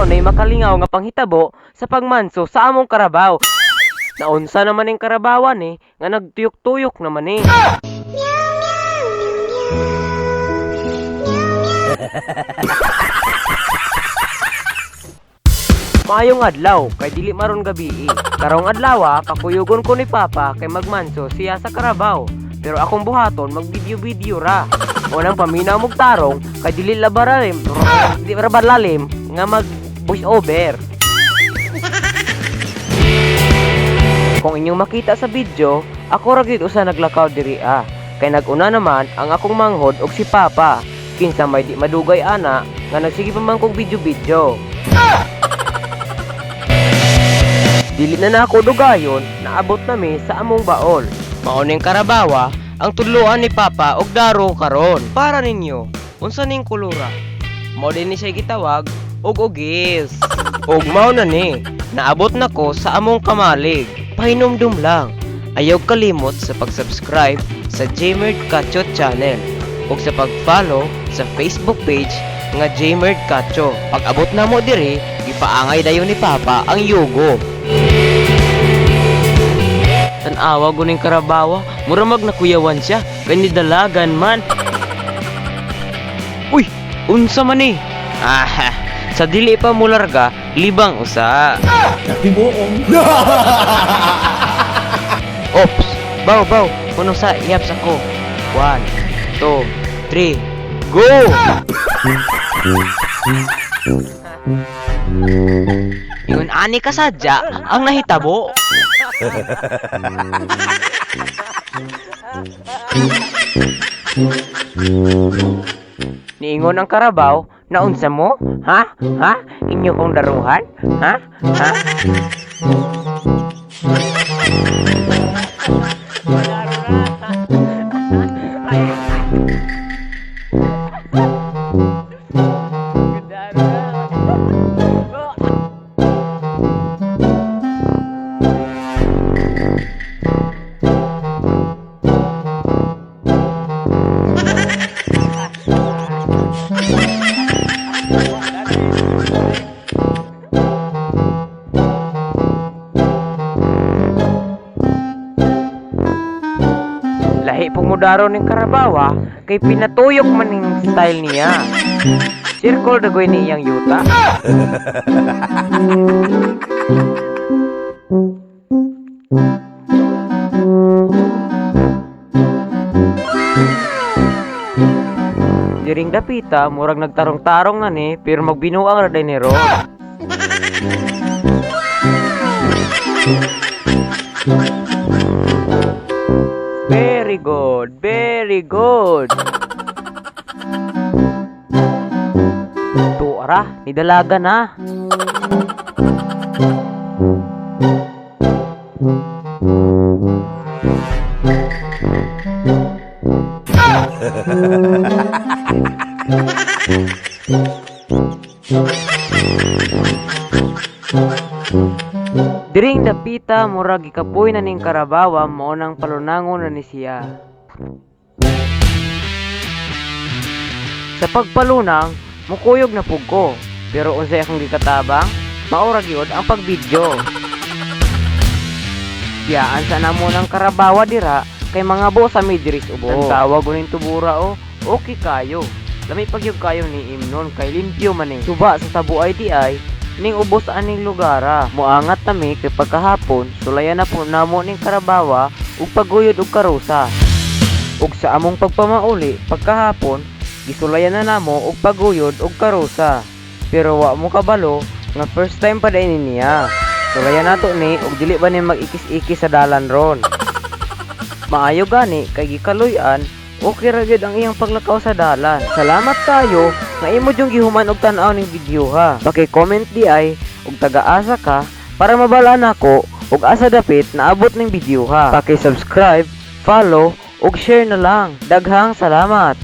nay makalingaw nga panghitabo sa pagmanso sa among karabaw. Naunsa naman ning karabawan nga nagtuyok-tuyok naman Maayong adlaw, kay dili maron gabi. Karong adlaw, pakuyugon ko ni Papa kay magmanso siya sa karabaw. Pero akong buhaton mag-video-video ra. Unang paminaw mong tarong kay dili labaralim, di rabalalim nga mag voice over. Kung inyong makita sa video, ako ra gyud usa naglakaw diri Kay naguna naman ang akong manghod og si Papa. Kinsa may di madugay ana nga nagsige pa man kog video-video. Dili na ako dugayon, naabot nami sa among baol. Mauning karabawa, ang tudloan ni Papa og daro karon. Para ninyo, unsa ning kulura? Mao din ni siya gitawag og ugis. Og mao na ni, naabot nako sa among kamalig. Pahinumdum lang. Ayaw kalimot sa pag-subscribe sa Jmerd Cacho channel ug sa pag-follow sa Facebook page nga Jmerd Cacho. Pag abot na mo diri, ipaangay dayon ni Papa ang yugo. Tanawa guning karabawa, mura mag nakuyawan siya, kani dalagan man. Uy, unsa man sa dili pa mularga, libang usa. Napibuong. Ops, baw, kuno sa iyaps ako. 1, 2, 3, go! Yun ani ka sadya ang nahitabo. Niingon ang karabaw na unsa mo? Ha? Inyo kong daruhan? Ha? Lahi pumudaro ng karabawa kay pinatuyok man ning style niya. Circle dagoy niyang yuta. Diring dapita, murag nagtarong-tarong na ni, pero magbinuang ra day ni Ron. Very good. Tuara, nidalaga na. Diring dapita murag ikapoy na ning karabawa mao nang palunangon na ni siya. Sa pagpalunang, mukuyog na pug ko, pero unsay akong gikatabang, mao ra gyud ang pagbidyo. Biyaan sa namo ng karabawa dira kay mga boss sa midris ubo. Ang tawag uning tubura okay kayo. Lami pagyug kayo ni imnon kay limpyo man tuba sa tabuay di ay ning ubos aning lugara. Muangat nami kay pagkahapon sulayan na po namo ning karabawa ug paguyod og karusa. Ug sa among pagpamauli pagkahapon gisulayan na namo og paguyod og karusa. Pero wa mo kabalo nga first time pa din niya. Sulayan nato ni ug dili ba ni mag-ikis-ikis sa dalan ron. Maayo gani kay gikaluy-an okay ra gyud ang iyang paglakaw sa dalan. Salamat kayo nga imo jung gihuman og tan-aw ning video ha. Paki-comment di ay ug taga-asa ka para mabalaan nako ug asa dapit naabot ning video ha. Paki-subscribe, follow ug share na lang. Daghang salamat.